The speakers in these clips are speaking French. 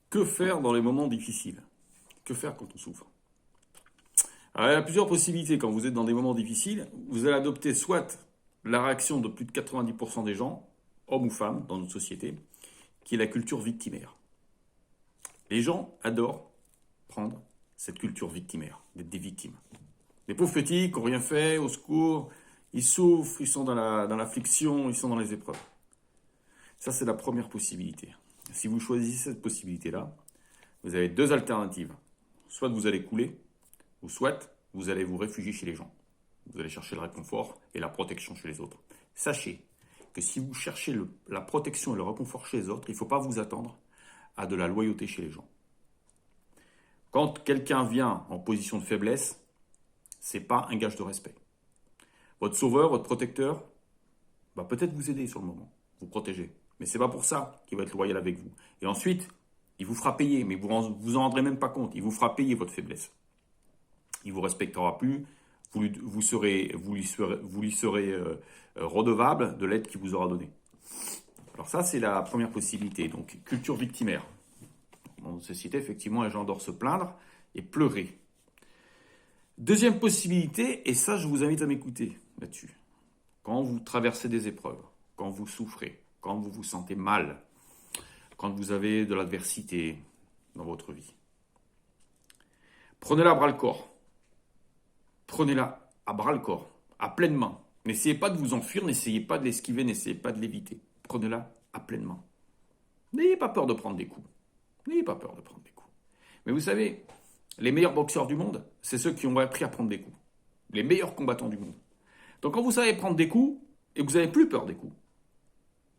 Que faire dans les moments difficiles? Que faire quand on souffre? Alors, il y a plusieurs possibilités quand vous êtes dans des moments difficiles. Vous allez adopter soit la réaction de plus de 90% des gens, hommes ou femmes, dans notre société, qui est la culture victimaire. Les gens adorent prendre cette culture victimaire, d'être des victimes. Les pauvres petits qui n'ont rien fait, au secours, ils souffrent, ils sont dans l'affliction, ils sont dans les épreuves. Ça, c'est la première possibilité. Si vous choisissez cette possibilité-là, vous avez deux alternatives. Soit vous allez couler, ou soit vous allez vous réfugier chez les gens. Vous allez chercher le réconfort et la protection chez les autres. Sachez que si vous cherchez la protection et le réconfort chez les autres, il ne faut pas vous attendre à de la loyauté chez les gens. Quand quelqu'un vient en position de faiblesse, ce n'est pas un gage de respect. Votre sauveur, votre protecteur, va peut-être vous aider sur le moment, vous protéger. Mais ce n'est pas pour ça qu'il va être loyal avec vous. Et ensuite, il vous fera payer, mais vous en rendrez même pas compte. Il vous fera payer votre faiblesse. Il ne vous respectera plus. Vous lui serez redevable de l'aide qu'il vous aura donnée. Alors ça, c'est la première possibilité. Donc, culture victimaire. Dans notre société, effectivement, les gens adorent se plaindre et pleurer. Deuxième possibilité, et ça, je vous invite à m'écouter là-dessus. Quand vous traversez des épreuves, quand vous souffrez, quand vous vous sentez mal, quand vous avez de l'adversité dans votre vie, prenez-la à bras-le-corps. Prenez-la à bras-le-corps, à pleine main. N'essayez pas de vous enfuir, n'essayez pas de l'esquiver, n'essayez pas de l'éviter. Prenez-la à pleine main. N'ayez pas peur de prendre des coups. N'ayez pas peur de prendre des coups. Mais vous savez, les meilleurs boxeurs du monde, c'est ceux qui ont appris à prendre des coups. Les meilleurs combattants du monde. Donc quand vous savez prendre des coups, et que vous n'avez plus peur des coups,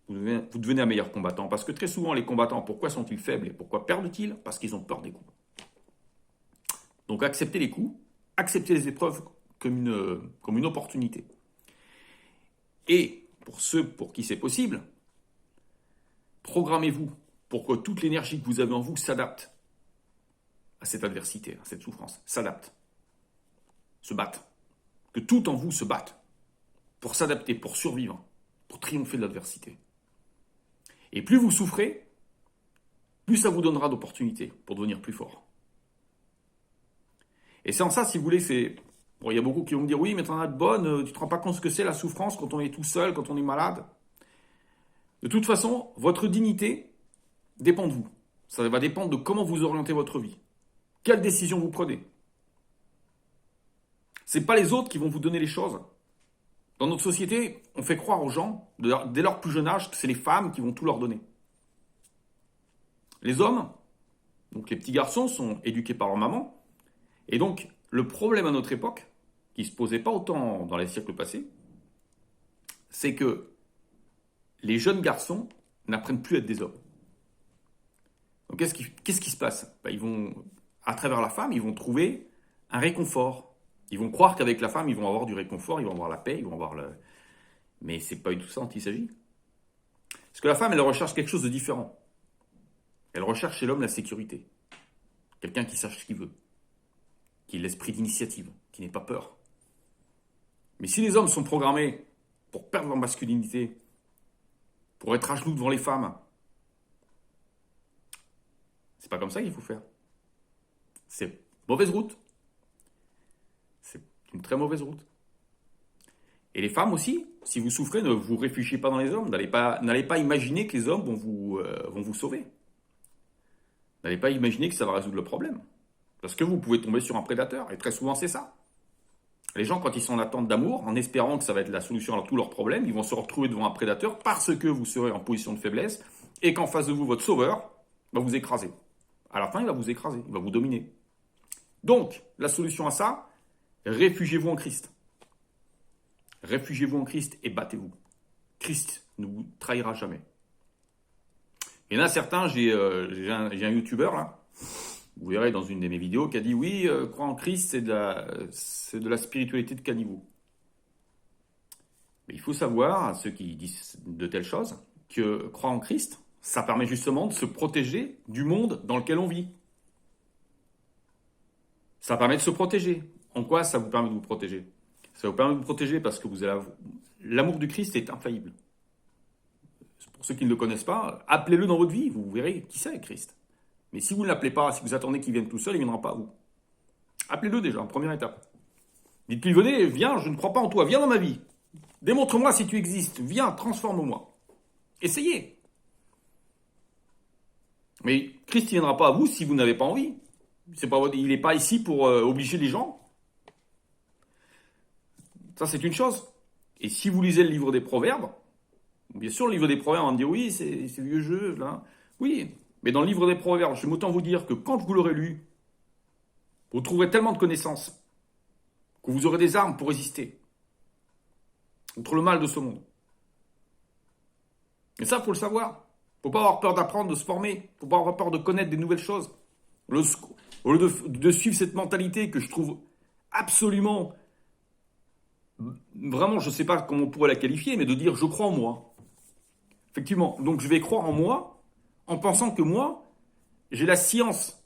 vous devenez un meilleur combattant. Parce que très souvent, les combattants, pourquoi sont-ils faibles et pourquoi perdent-ils? Parce qu'ils ont peur des coups. Donc acceptez les coups, acceptez les épreuves comme une opportunité. Et pour ceux pour qui c'est possible, programmez-vous pour que toute l'énergie que vous avez en vous s'adapte à cette adversité, à cette souffrance, s'adapte, se batte. Que tout en vous se batte pour s'adapter, pour survivre, pour triompher de l'adversité. Et plus vous souffrez, plus ça vous donnera d'opportunités pour devenir plus fort. Et c'est en ça, si vous voulez, c'est... Bon, il y a beaucoup qui vont me dire, oui, mais t'en as de bonnes, tu te rends pas compte ce que c'est la souffrance quand on est tout seul, quand on est malade. De toute façon, votre dignité dépend de vous. Ça va dépendre de comment vous orientez votre vie. Quelle décision vous prenez. C'est pas les autres qui vont vous donner les choses. Dans notre société, on fait croire aux gens, dès leur plus jeune âge, que c'est les femmes qui vont tout leur donner. Les hommes, donc les petits garçons, sont éduqués par leur maman. Et donc, le problème à notre époque, qui ne se posait pas autant dans les siècles passés, c'est que les jeunes garçons n'apprennent plus à être des hommes. Donc, qu'est-ce qui se passe? Ils vont, à travers la femme, ils vont trouver un réconfort. Ils vont croire qu'avec la femme, ils vont avoir du réconfort, ils vont avoir la paix, ils vont avoir le... Mais c'est pas du tout ça dont il s'agit. Parce que la femme, elle recherche quelque chose de différent. Elle recherche chez l'homme la sécurité. Quelqu'un qui sache ce qu'il veut. Qui ait l'esprit d'initiative, qui n'ait pas peur. Mais si les hommes sont programmés pour perdre leur masculinité, pour être à genoux devant les femmes, c'est pas comme ça qu'il faut faire. C'est mauvaise route. C'est une très mauvaise route. Et les femmes aussi, si vous souffrez, ne vous réfugiez pas dans les hommes. N'allez pas imaginer que les hommes vont vous sauver. N'allez pas imaginer que ça va résoudre le problème. Parce que vous pouvez tomber sur un prédateur. Et très souvent, c'est ça. Les gens, quand ils sont en attente d'amour, en espérant que ça va être la solution à tous leurs problèmes, ils vont se retrouver devant un prédateur parce que vous serez en position de faiblesse et qu'en face de vous, votre sauveur va vous écraser. À la fin, il va vous écraser, il va vous dominer. Donc, la solution à ça, réfugiez-vous en Christ. Réfugiez-vous en Christ et battez-vous. Christ ne vous trahira jamais. Il y en a certains, j'ai un youtubeur là, vous verrez dans une de mes vidéos, qui a dit oui, croire en Christ, c'est de la spiritualité de caniveau. Mais il faut savoir, à ceux qui disent de telles choses, que croire en Christ, ça permet justement de se protéger du monde dans lequel on vit. Ça permet de se protéger. En quoi ça vous permet de vous protéger? Ça vous permet de vous protéger parce que l'amour du Christ est infaillible. Pour ceux qui ne le connaissent pas, appelez-le dans votre vie, vous verrez qui c'est Christ. Mais si vous ne l'appelez pas, si vous attendez qu'il vienne tout seul, il ne viendra pas à vous. Appelez-le déjà, en première étape. Dites-lui, venez, viens, je ne crois pas en toi, viens dans ma vie. Démontre-moi si tu existes, viens, transforme-moi. Essayez. Mais Christ ne viendra pas à vous si vous n'avez pas envie. Il n'est pas ici pour obliger les gens. Ça, c'est une chose. Et si vous lisez le livre des Proverbes, bien sûr, le livre des Proverbes, on va me dire, oui, c'est vieux jeu, là. Oui, mais dans le livre des Proverbes, je vais autant vous dire que quand vous l'aurez lu, vous trouverez tellement de connaissances que vous aurez des armes pour résister contre le mal de ce monde. Et ça, il faut le savoir. Il ne faut pas avoir peur d'apprendre, de se former. Il ne faut pas avoir peur de connaître des nouvelles choses. Au lieu de suivre cette mentalité que je trouve absolument, vraiment, je ne sais pas comment on pourrait la qualifier, mais de dire je crois en moi. Effectivement, donc je vais croire en moi en pensant que moi, j'ai la science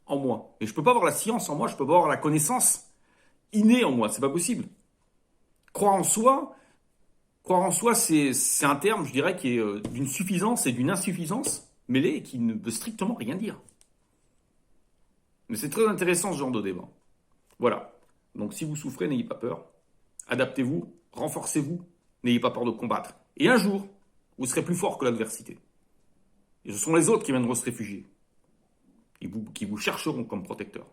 en moi. Et je ne peux pas avoir la science en moi, je ne peux pas avoir la connaissance innée en moi, c'est pas possible. Croire en soi, c'est un terme, je dirais, qui est d'une suffisance et d'une insuffisance mêlée et qui ne veut strictement rien dire. Mais c'est très intéressant ce genre de débat. Voilà. Donc si vous souffrez, n'ayez pas peur. Adaptez-vous, renforcez-vous, n'ayez pas peur de combattre. Et un jour, vous serez plus fort que l'adversité. Et ce sont les autres qui viendront se réfugier. Et qui vous chercheront comme protecteur.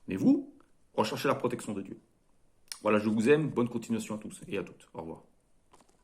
Mais vous, recherchez la protection de Dieu. Voilà, je vous aime. Bonne continuation à tous et à toutes. Au revoir.